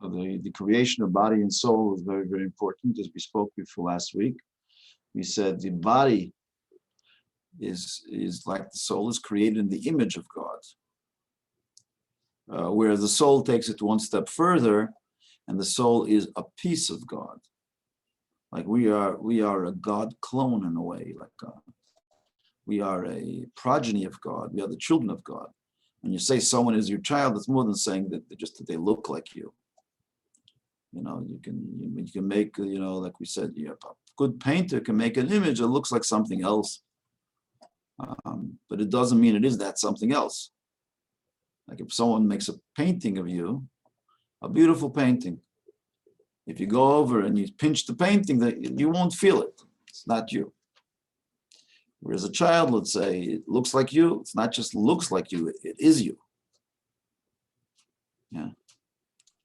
The creation of body and soul is very, very important, as we spoke before last week. We said the body is like the soul is created in the image of God, whereas the soul takes it one step further, and the soul is a piece of God. Like we are a God clone in a way, like God. We are a progeny of God. We are the children of God. When you say someone is your child, it's more than saying that they look like you. You know, you can make, like we said, a good painter can make an image that looks like something else, but it doesn't mean it is that something else. Like if someone makes a painting of you, a beautiful painting, if you go over and you pinch the painting, that you won't feel it. It's not you. Whereas a child, let's say, it looks like you. It's not just looks like you, it is you. Yeah.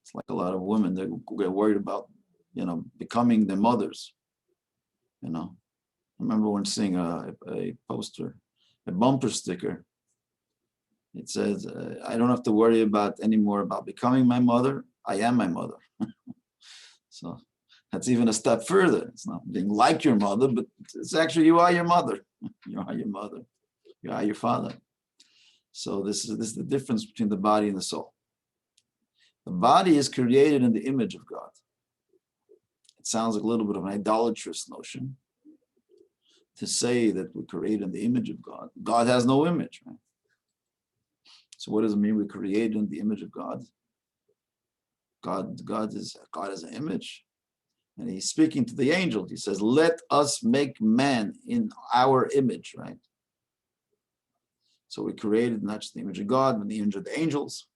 It's like a lot of women, they get worried about, becoming their mothers. I remember when seeing a poster, a bumper sticker. It says, I don't have to worry anymore about becoming my mother. I am my mother. So that's even a step further. It's not being like your mother, but it's actually you are your mother. You are your mother. You are your father. So this is the difference between the body and the soul. The body is created in the image of God. It sounds like a little bit of an idolatrous notion to say that we're created in the image of God. God has no image, right? So what does it mean we're created in the image of God? God is an image. And he's speaking to the angels. He says, let us make man in our image, right? So we created not just the image of God, but the image of the angels.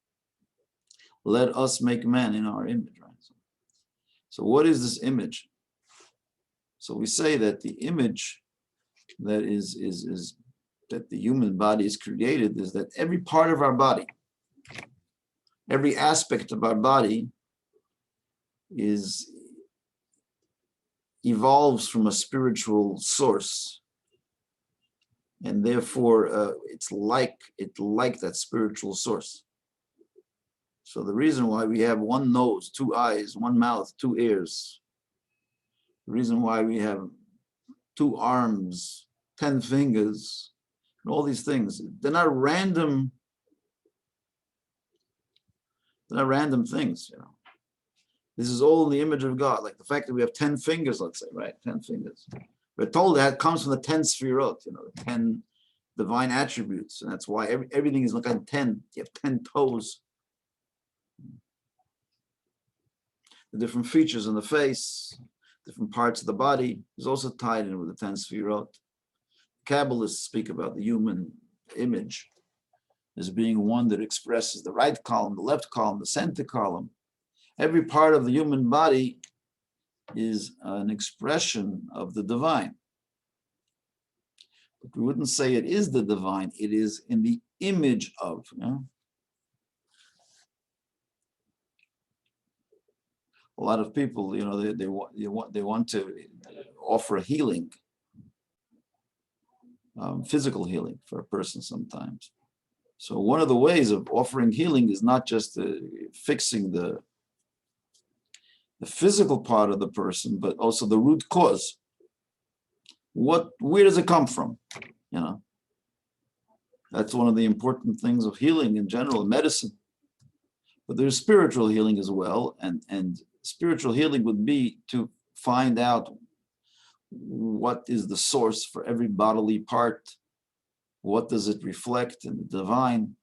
Let us make man in our image, right? So what is this image? So we say that the image that is that the human body is created is that every part of our body, every aspect of our body evolves from a spiritual source, and therefore it's like that spiritual source. So the reason why we have one nose, two eyes, one mouth, two ears, the reason why we have two arms, 10 fingers, and all these things, they're not random things, This is all in the image of God, like the fact that we have 10 fingers, let's say, right? 10 fingers. We're told that comes from the 10 sefirot, the 10 divine attributes. And that's why everything is like on 10. You have 10 toes. The different features in the face, different parts of the body is also tied in with the 10 sefirot. Kabbalists speak about the human image as being one that expresses the right column, the left column, the center column. Every part of the human body is an expression of the divine. But we wouldn't say it is the divine, it is in the image of. A lot of people, they want to offer a healing, physical healing for a person sometimes. So one of the ways of offering healing is not just fixing the physical part of the person, but also the root cause. Where does it come from? That's one of the important things of healing in general, in medicine. But there's spiritual healing as well, and spiritual healing would be to find out what is the source for every bodily part, what does it reflect in the divine,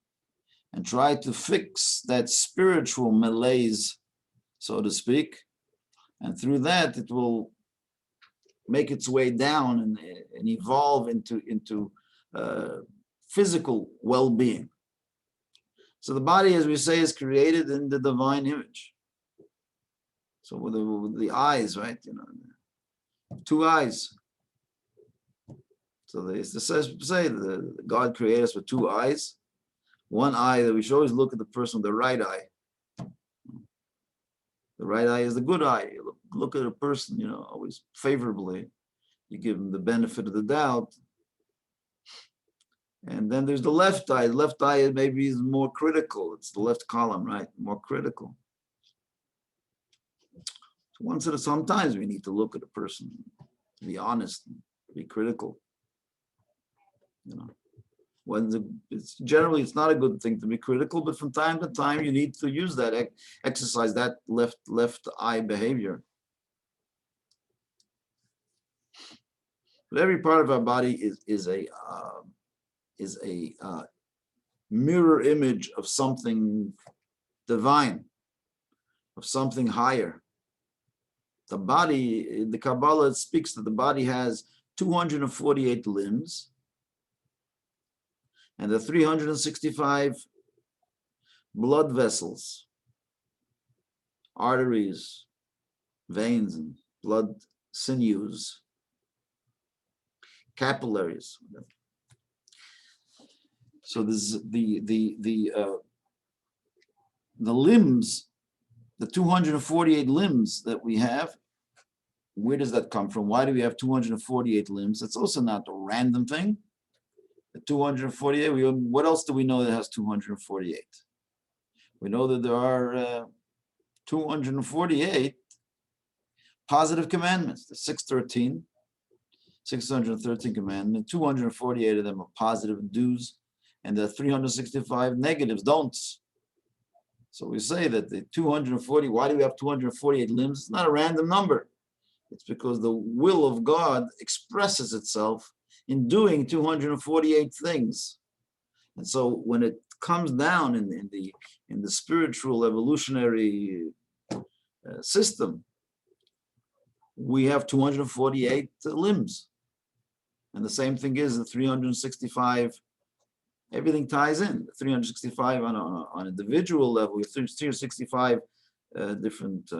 and try to fix that spiritual malaise, so to speak, and through that it will make its way down and evolve into physical well-being. So the body, as we say, is created in the divine image. So with the eyes, right? Two eyes. So they say that God created us with two eyes. One eye that we should always look at the person with the right eye. The right eye is the good eye. You look at a person, always favorably. You give them the benefit of the doubt. And then there's the left eye. The left eye maybe is more critical. It's the left column, right? More critical. Sometimes we need to look at a person, to be honest, to be critical. Generally it's not a good thing to be critical, but from time to time you need to use that, exercise that left eye behavior. But every part of our body is a mirror image of something divine, of something higher. The body, the Kabbalah speaks that the body has 248 limbs, and the 365 blood vessels, arteries, veins, and blood sinews, capillaries. So this is the limbs, the 248 limbs that we have. Where does that come from? Why do we have 248 limbs? It's also not a random thing. The 248, what else do we know that has 248? We know that there are 248 positive commandments. The 613 commandments, 248 of them are positive do's, and the 365 negatives, don'ts. So we say that the 240, why do we have 248 limbs? It's not a random number. It's because the will of God expresses itself in doing 248 things. And so when it comes down in the spiritual evolutionary system, we have 248 limbs. And the same thing is the 365, everything ties in. The 365 on individual level, we have 365 different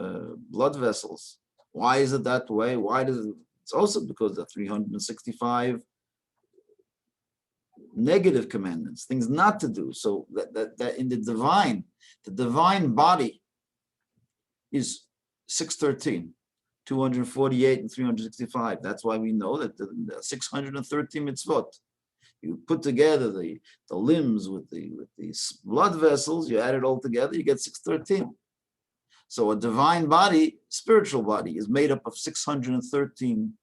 blood vessels. Why is it that way? It's also because the 365 negative commandments, things not to do. So that in the divine body is 613, 248 and 365. That's why we know that the 613 mitzvot. You put together the limbs with these blood vessels, you add it all together, you get 613. So a divine body, spiritual body, is made up of 613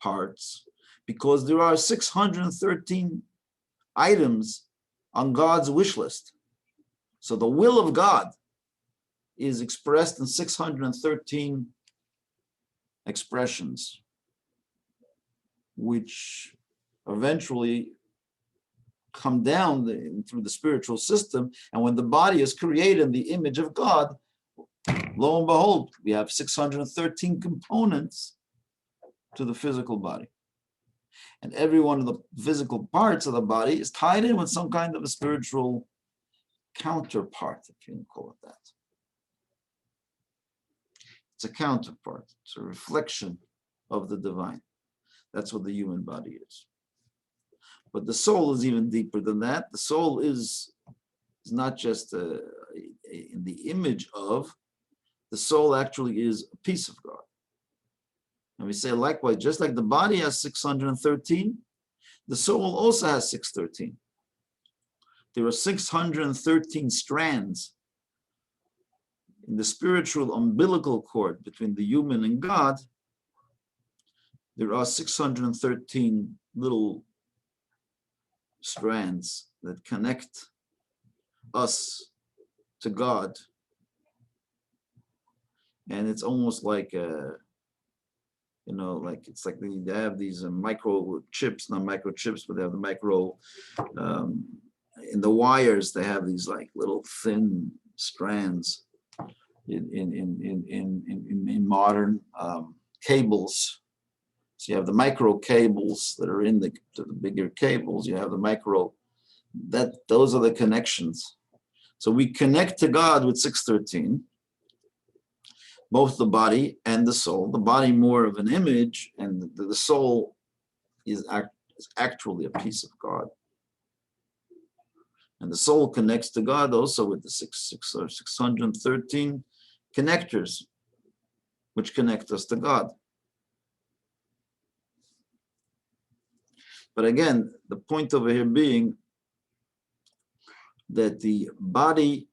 parts, because there are 613 items on God's wish list. So the will of God is expressed in 613 expressions, which eventually come down through the spiritual system. And when the body is created in the image of God, lo and behold, we have 613 components to the physical body. And every one of the physical parts of the body is tied in with some kind of a spiritual counterpart, if you can call it that. It's a counterpart. It's a reflection of the divine. That's what the human body is. But the soul is even deeper than that. The soul is not just in the image of, the soul actually is a piece of God. And we say likewise, just like the body has 613, the soul also has 613. There are 613 strands in the spiritual umbilical cord between the human and God. There are 613 little strands that connect us to God. And it's almost like it's like they have these microchips, not microchips, but they have the micro, in the wires, they have these like little thin strands in modern cables. So you have the micro cables that are in the bigger cables. You have the micro, those are the connections. So we connect to God with 613, both the body and the soul. The body more of an image, and the soul is actually a piece of God. And the soul connects to God also with the 613 connectors, which connect us to God. But again, the point over here being that the body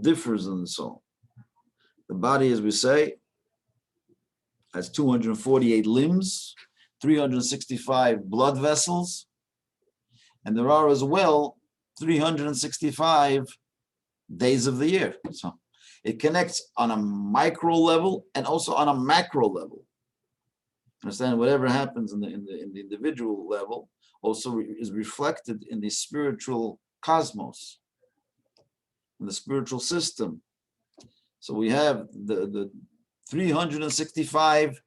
differs in the soul. The body, as we say, has 248 limbs, 365 blood vessels, and there are as well 365 days of the year. So it connects on a micro level and also on a macro level. Understand, whatever happens in the individual level also is reflected in the spiritual cosmos, in the spiritual system. So we have the 365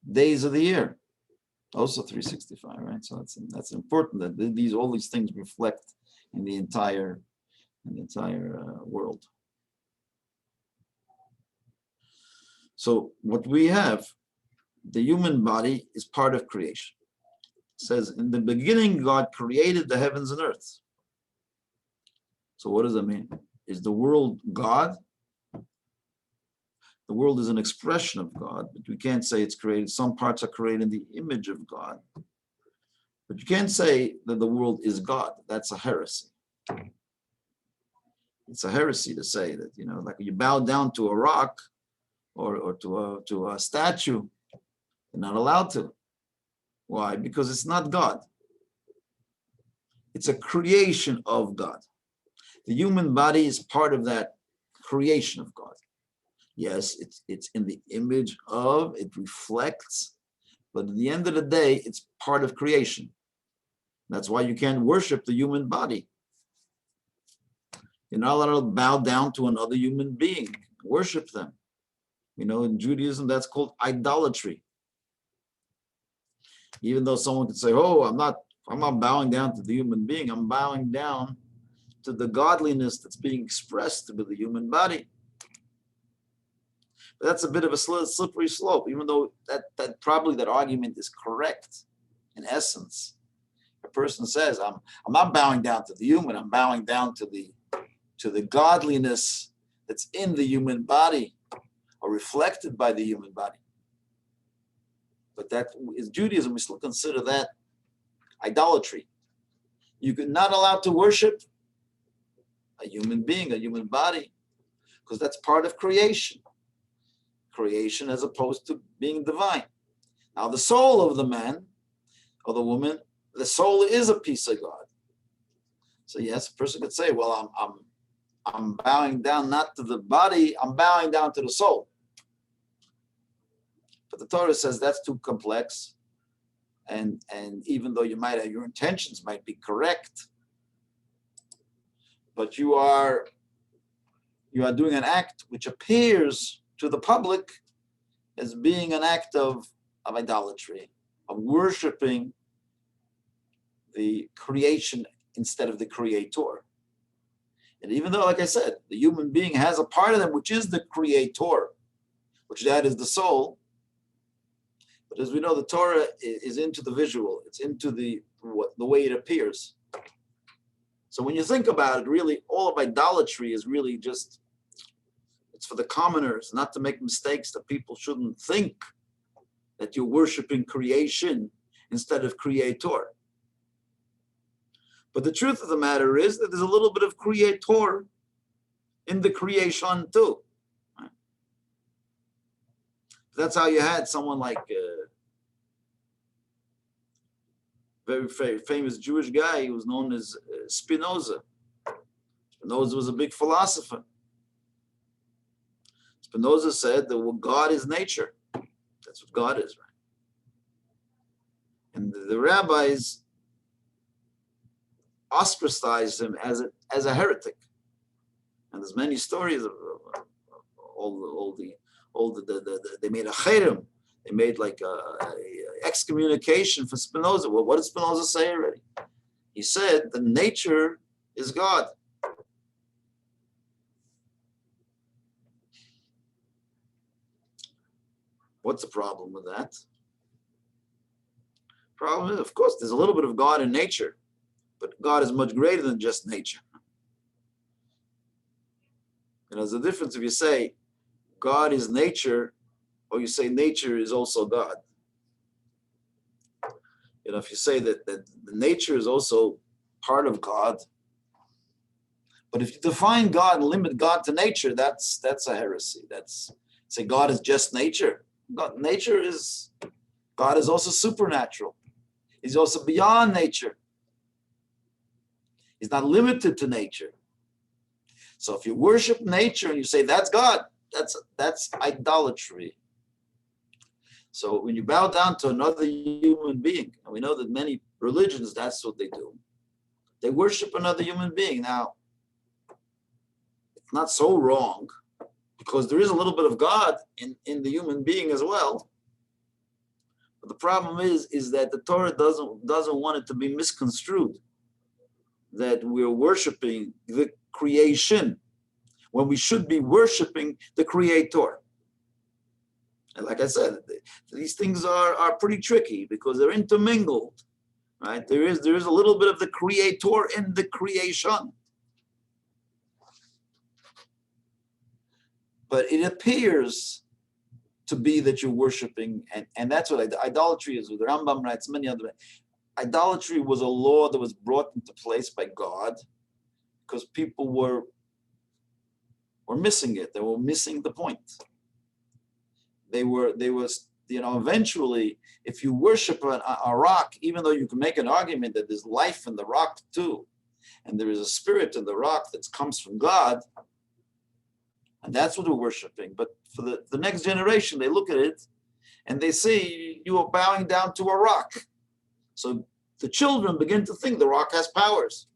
days of the year, also 365, right? So that's important that all these things reflect in the entire world. So what we have, the human body is part of creation. It says, in the beginning, God created the heavens and earth. So what does that mean? Is the world God? The world is an expression of God, but we can't say it's created. Some parts are created in the image of God. But you can't say that the world is God. That's a heresy. It's a heresy to say that, like you bow down to a rock or to a statue, you're not allowed to. Why? Because it's not God. It's a creation of God. The human body is part of that creation of God. Yes, it's in the image of, it reflects, but at the end of the day, it's part of creation. That's why you can't worship the human body. You're not allowed to bow down to another human being, worship them. In Judaism, that's called idolatry. Even though someone could say, oh, I'm not bowing down to the human being, I'm bowing down to the godliness that's being expressed with the human body. But that's a bit of a slippery slope, even though that probably that argument is correct in essence. A person says, I'm not bowing down to the human, I'm bowing down to the godliness that's in the human body or reflected by the human body. But that is Judaism, we still consider that idolatry. You're not allowed to worship a human being, a human body, because that's part of creation. Creation as opposed to being divine. Now the soul of the man or the woman, the soul is a piece of God. So yes, a person could say, well, I'm bowing down not to the body, I'm bowing down to the soul. But the Torah says that's too complex. And even though your intentions might be correct, but you are doing an act which appears to the public as being an act of idolatry, of worshiping the creation instead of the creator. And even though, like I said, the human being has a part of them which is the creator, which that is the soul. But as we know, the Torah is into the visual. It's into the way it appears. So when you think about it, really, all of idolatry is really just, it's for the commoners, not to make mistakes, that people shouldn't think that you're worshiping creation instead of creator. But the truth of the matter is that there's a little bit of creator in the creation too. Right? That's how you had someone like very famous Jewish guy. He was known as Spinoza. Spinoza was a big philosopher. Spinoza said that God is nature. That's what God is, right? And the rabbis ostracized him as a heretic. And there's many stories of they made a cherem. They made like a excommunication for Spinoza. Well, what did Spinoza say already? He said the nature is God. What's the problem with that? Problem is, of course, there's a little bit of God in nature, but God is much greater than just nature. There's a difference if you say God is nature, or you say nature is also God. If you say that the nature is also part of God, But if you define God and limit God to nature, that's a heresy. Say God is just nature. God is also supernatural. He's also beyond nature. He's not limited to nature. So if you worship nature and you say that's God, that's idolatry. So when you bow down to another human being, and we know that many religions, that's what they do. They worship another human being. Now, it's not so wrong, because there is a little bit of God in the human being as well. But the problem is that the Torah doesn't want it to be misconstrued, that we're worshiping the creation when we should be worshiping the Creator. And like I said, these things are pretty tricky because they're intermingled, right? There is a little bit of the Creator in the creation. But it appears to be that you're worshiping, and that's what idolatry is. The Rambam writes many other. Idolatry was a law that was brought into place by God because people were missing it. They were missing the point. They were eventually, if you worship a rock, even though you can make an argument that there's life in the rock too, and there is a spirit in the rock that comes from God, and that's what we're worshiping. But for the next generation, they look at it and they say, you are bowing down to a rock. So the children begin to think the rock has powers.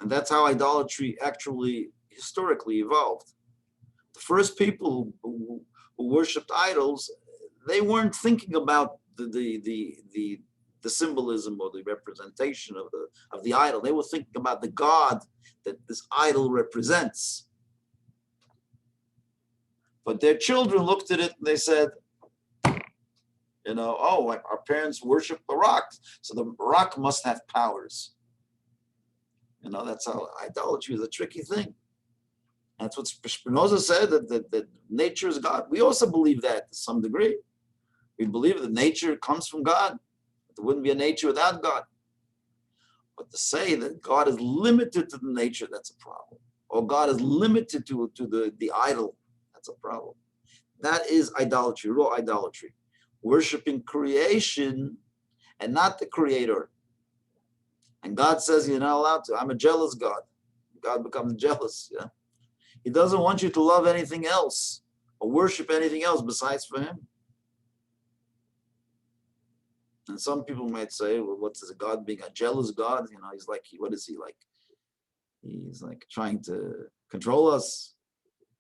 And that's how idolatry actually historically evolved. The first people who worshipped idols, they weren't thinking about the symbolism or the representation of the idol. They were thinking about the God that this idol represents. But their children looked at it and they said, our parents worship the rock, so the rock must have powers. That's how idolatry is a tricky thing. That's what Spinoza said, that nature is God. We also believe that to some degree. We believe that nature comes from God. There wouldn't be a nature without God. But to say that God is limited to the nature, that's a problem. Or God is limited to the idol, that's a problem. That is idolatry, raw idolatry. Worshiping creation and not the Creator. And God says you're not allowed to. I'm a jealous God. God becomes jealous. Yeah. He doesn't want you to love anything else or worship anything else besides for Him. And some people might say, well, what is God being a jealous God? He's like, what is he like? He's like trying to control us.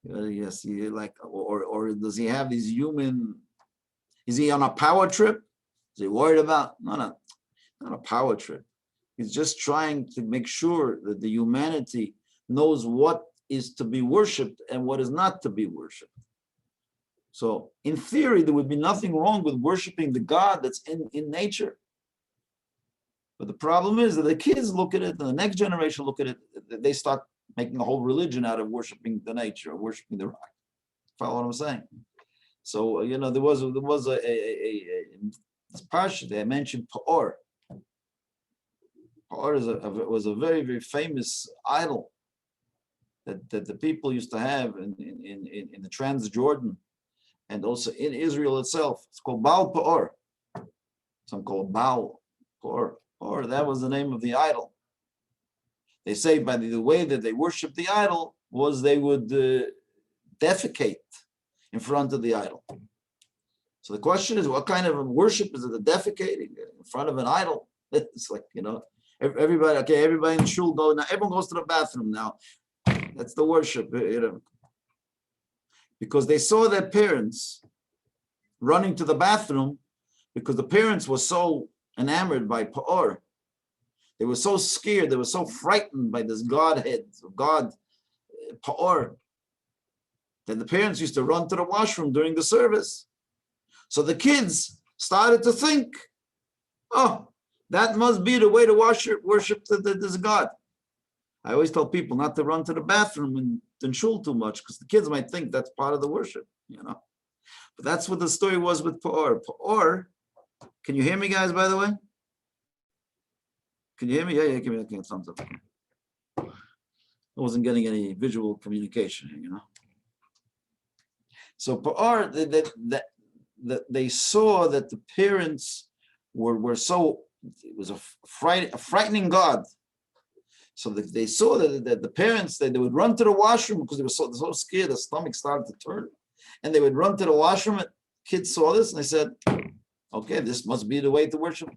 Yes, he like, or does he have these human? Is he on a power trip? Is he worried about? No, not a power trip. He's just trying to make sure that the humanity knows what is to be worshipped and what is not to be worshipped. So in theory, there would be nothing wrong with worshiping the God that's in nature. But the problem is that the kids look at it, and the next generation look at it, they start making a whole religion out of worshiping the nature, or worshiping the rock. Follow what I'm saying? So, there was a this parsha, I mentioned Pa'or. Pa'or was a very, very famous idol that the people used to have in the Transjordan and also in Israel itself. It's called Baal Pa'or. Some call it Baal Pa'or. Or that was the name of the idol. They say by the way that they worshiped the idol was they would defecate in front of the idol. So the question is, what kind of worship is it? The defecating in front of an idol? It's like, everybody in shul go now. Everyone goes to the bathroom now. That's the worship, because they saw their parents running to the bathroom because the parents were so enamored by Pa'or. They were so scared, they were so frightened by this Godhead, God, Pa'or, that the parents used to run to the washroom during the service. So the kids started to think, oh, that must be the way to worship this God. I always tell people not to run to the bathroom in shul too much, because the kids might think that's part of the worship, But that's what the story was with Pa'or. Pa'or, can you hear me, guys, by the way? Can you hear me? Yeah, give me a thumbs up. I wasn't getting any visual communication, So Pa'ar, that they saw that the parents were so, it was a frightening God. So they saw that the parents, they would run to the washroom because they were so scared, the stomach started to turn. And they would run to the washroom, and kids saw this and they said, okay, this must be the way to worship.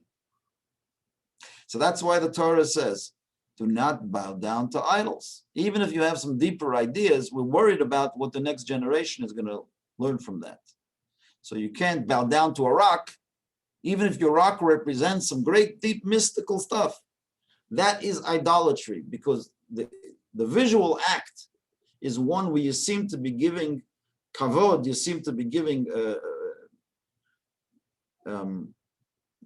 So that's why the Torah says, do not bow down to idols. Even if you have some deeper ideas, we're worried about what the next generation is going to learn from that. So you can't bow down to a rock, even if your rock represents some great, deep, mystical stuff. That is idolatry, because the visual act is one where you seem to be giving kavod, you seem to be giving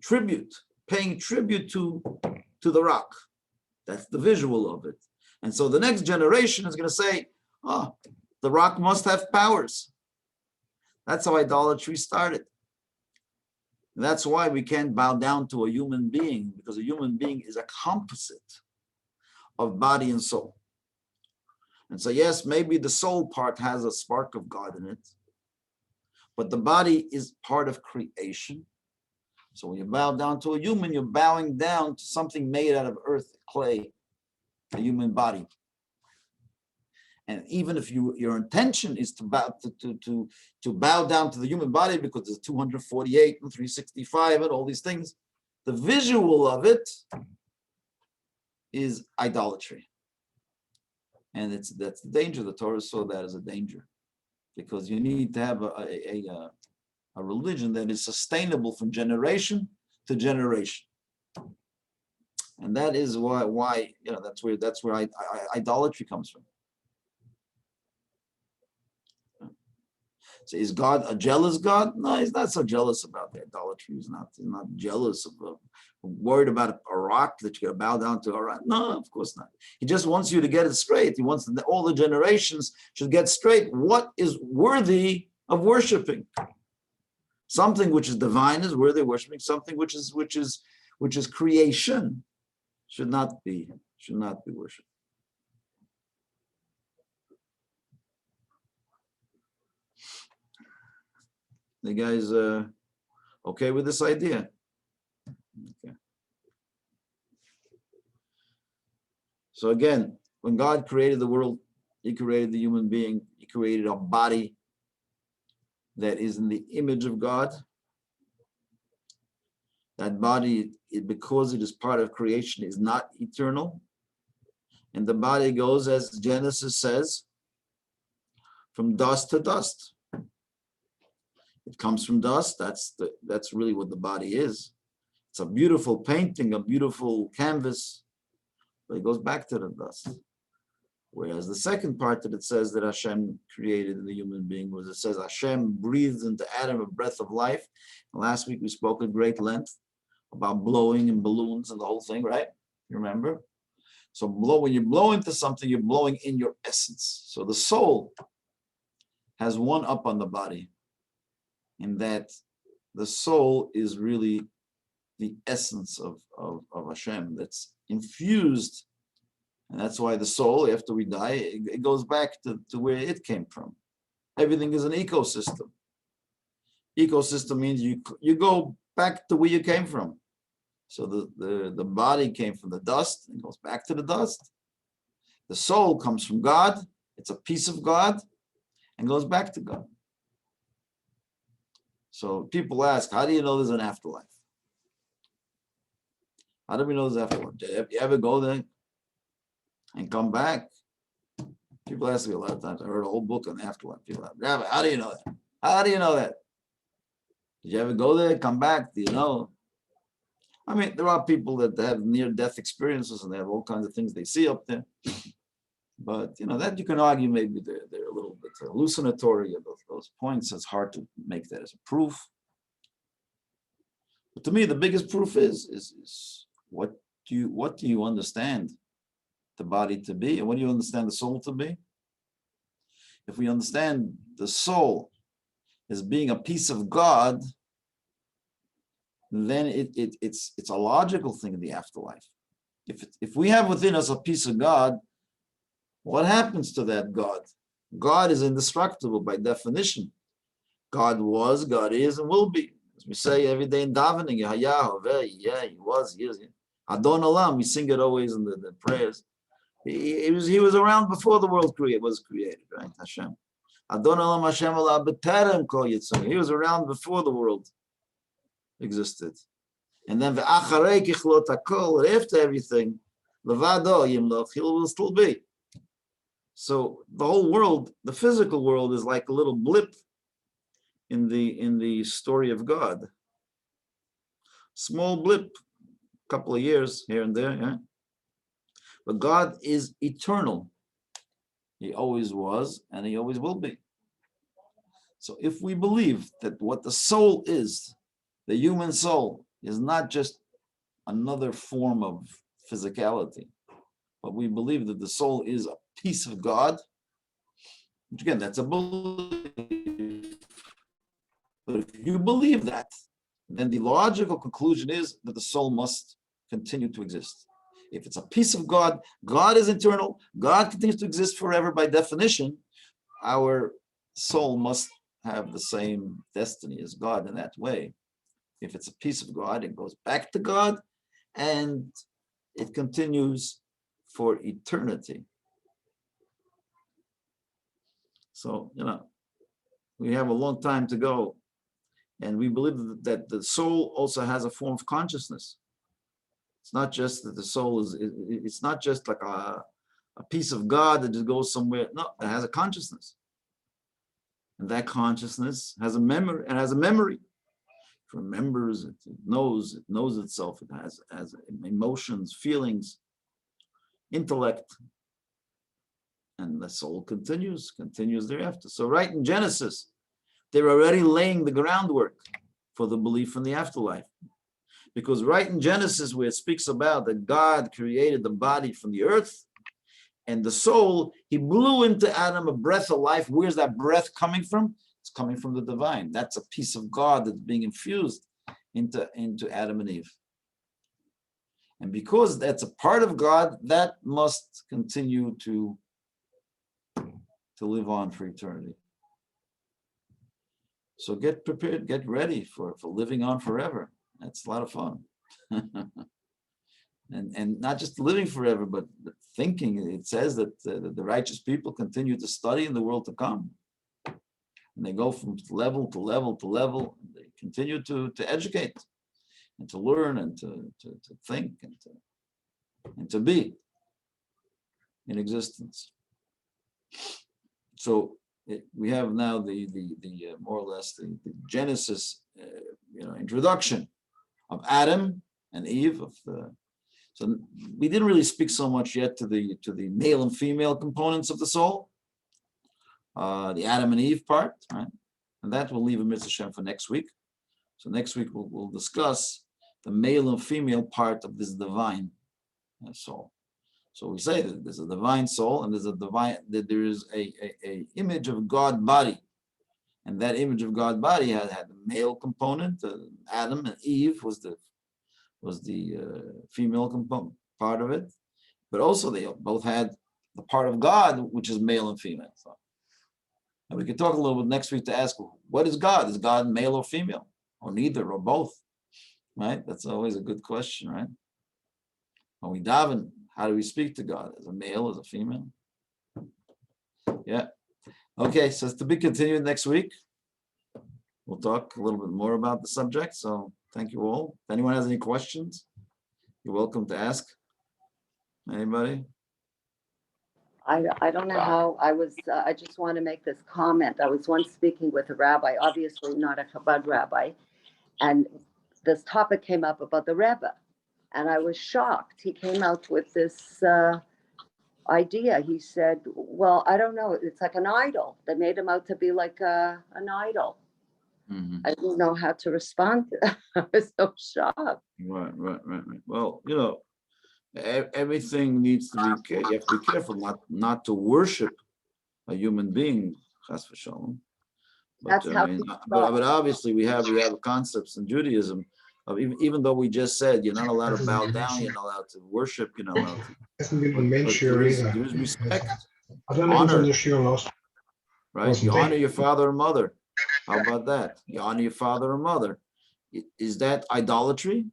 tribute, paying tribute to the rock. That's the visual of it. And so the next generation is going to say, oh, the rock must have powers. That's how idolatry started. And that's why we can't bow down to a human being, because a human being is a composite of body and soul. And so, yes, maybe the soul part has a spark of God in it, but the body is part of creation. So when you bow down to a human, you're bowing down to something made out of earth, clay, a human body. And even if your intention is to bow down to the human body because there's 248 and 365 and all these things, the visual of it is idolatry. And that's the danger. The Torah saw that as a danger, because you need to have a religion that is sustainable from generation to generation. And that is why that's where idolatry comes from. So is God a jealous God? No, he's not so jealous about the idolatry. He's not jealous of, worried about a rock that you're going to bow down to a rock. No, of course not. He just wants you to get it straight. He wants all the generations should get straight what is worthy of worshiping. Something which is divine is worthy of worshiping. Something which is creation should not be worshipped. The guys okay with this idea? Okay. So again, when God created the world, he created the human being, he created a body that is in the image of God. That body, because it is part of creation, is not eternal. And the body goes, as Genesis says, from dust to dust. It comes from dust. That's really what the body is. It's a beautiful painting, a beautiful canvas, but it goes back to the dust. Whereas the second part that it says that Hashem created in the human being was, it says Hashem breathed into Adam a breath of life. And last week we spoke at great length about blowing and balloons and the whole thing, right? You remember? So when you blow into something, you're blowing in your essence. So the soul has one up on the body, in that the soul is really the essence of Hashem that's infused. And that's why the soul, after we die, it goes back to where it came from. Everything is an ecosystem. Ecosystem means you go back to where you came from. So the body came from the dust and goes back to the dust. The soul comes from God. It's a piece of God and goes back to God. So people ask, how do you know there's an afterlife? How do we know there's an afterlife? Do you ever go there and come back? People ask me a lot of times. I heard a whole book on the afterlife. People ask, Rabbi, how do you know that? How do you know that? Did you ever go there, come back? Do you know? I mean, there are people that have near-death experiences and they have all kinds of things they see up there. But, that you can argue maybe they're a little bit hallucinatory of those points. It's hard to make that as a proof. But to me, the biggest proof is what do you understand the body to be, and what do you understand the soul to be? If we understand the soul as being a piece of God, then it's a logical thing in the afterlife. If we have within us a piece of God, what happens to that God? God is indestructible by definition. God was, God is, and will be. As we say every day in davening, yeah, he was, he is. Adon Olam, we sing it always in the prayers. He was around before the world was created, right? Hashem. Adon Olam Hashem Olam B'terem Kol Yitzur. He was around before the world existed. And then V'acharei Kichlot Hakol, after everything, Levado Yimloch, he will still be. So the whole world, the physical world, is like a little blip in the story of God. Small blip, a couple of years here and there, yeah. But God is eternal. He always was, and he always will be. So if we believe that what the soul is, the human soul, is not just another form of physicality, but we believe that the soul is a piece of God, which again, that's a belief. But if you believe that, then the logical conclusion is that the soul must continue to exist. If it's a piece of God, God is eternal, God continues to exist forever by definition, our soul must have the same destiny as God in that way. If it's a piece of God, it goes back to God and it continues for eternity. So, we have a long time to go. And we believe that the soul also has a form of consciousness. It's not just that the soul it's not just like a piece of God that just goes somewhere. No, it has a consciousness. And that consciousness has a memory, It remembers, it knows itself, it has emotions, feelings, intellect. And the soul continues thereafter. So right in Genesis, they're already laying the groundwork for the belief in the afterlife. Because right in Genesis, where it speaks about that God created the body from the earth and the soul, he blew into Adam a breath of life. Where's that breath coming from? It's coming from the divine. That's a piece of God that's being infused into Adam and Eve. And because that's a part of God, that must continue to live on for eternity. So get prepared, get ready for living on forever. That's a lot of fun. and not just living forever, but thinking. It says that the righteous people continue to study in the world to come. And they go from level to level to level. And they continue to educate and to learn and to think and to be in existence. So we have now the more or less the Genesis, introduction of Adam and Eve. So we didn't really speak so much yet to the male and female components of the soul, the Adam and Eve part, right? And that we'll leave a Mitzvah Shem for next week. So next week we'll discuss the male and female part of this divine soul. So we say that there's a divine soul and there is a image of God body. And that image of God body had the male component. Adam and Eve was the female component part of it. But also they both had the part of God, which is male and female. So, and we could talk a little bit next week to ask, what is God? Is God male or female? Or neither, or both? Right? That's always a good question, right? When we daven, how do we speak to God? As a male, as a female? Yeah. Okay, so it's to be continued next week. We'll talk a little bit more about the subject. So thank you all. If anyone has any questions, you're welcome to ask. Anybody? I don't know how I just want to make this comment. I was once speaking with a rabbi, obviously not a Chabad rabbi, and this topic came up about the Rebbe. And I was shocked. He came out with this idea. He said, well, I don't know. It's like an idol. They made him out to be like an idol. Mm-hmm. I didn't know how to respond to that. I was so shocked. Right. Well, everything needs to be careful. You have to be careful not to worship a human being, chas v'shalom. But, but obviously we have concepts in Judaism Even though we just said you're not allowed to bow down, you're not allowed to worship, you're not allowed to. There is respect, honor, right? You honor your father and mother. How about that? You honor your father and mother. Is that idolatry?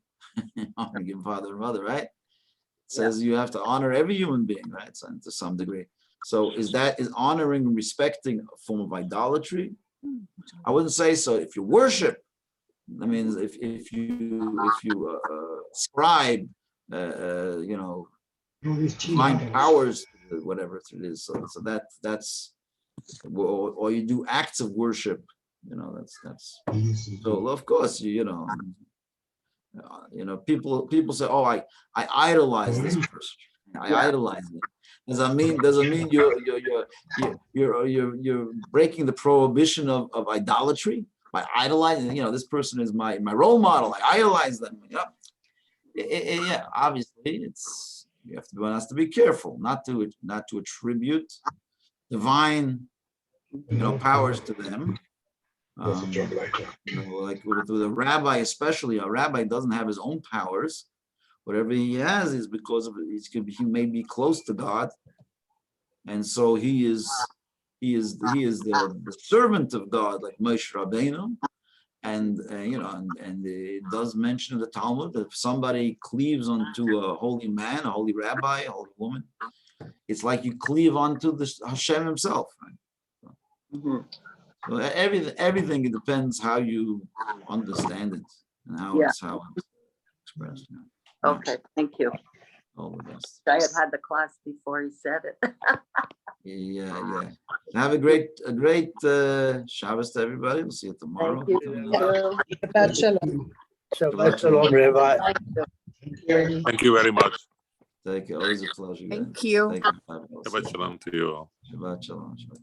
Honor your father and mother, right? It says you have to honor every human being, right? So, to some degree. So is honoring and respecting a form of idolatry? I wouldn't say so. If you worship, I mean, if you ascribe, divine powers, whatever it is. So that's, or you do acts of worship. That's. So of course people say, oh, I idolize this person. I idolize it. Doesn't mean you're breaking the prohibition of idolatry by idolizing. This person is my role model. I idolize them. Yeah, obviously one has to be careful not to attribute divine powers to them. Like with a rabbi, especially, a rabbi doesn't have his own powers. Whatever he has is because of he may be close to God, and so he is the servant of God, like Moshe Rabbeinu, and it does mention in the Talmud that if somebody cleaves onto a holy man, a holy rabbi, a holy woman, it's like you cleave onto the Hashem himself, right? So everything it depends how you understand it and how it's expressed. Okay, thank you. All the best. I had the class before he said it. Yeah. Have a great Shabbos to everybody. We'll see you tomorrow. Thank you. Shabbat shalom. Shabbat shalom, Rabbi. Thank you very much. Take it. Always a pleasure. Thank you. Thank you. Shabbat shalom to you all. Shabbat shalom.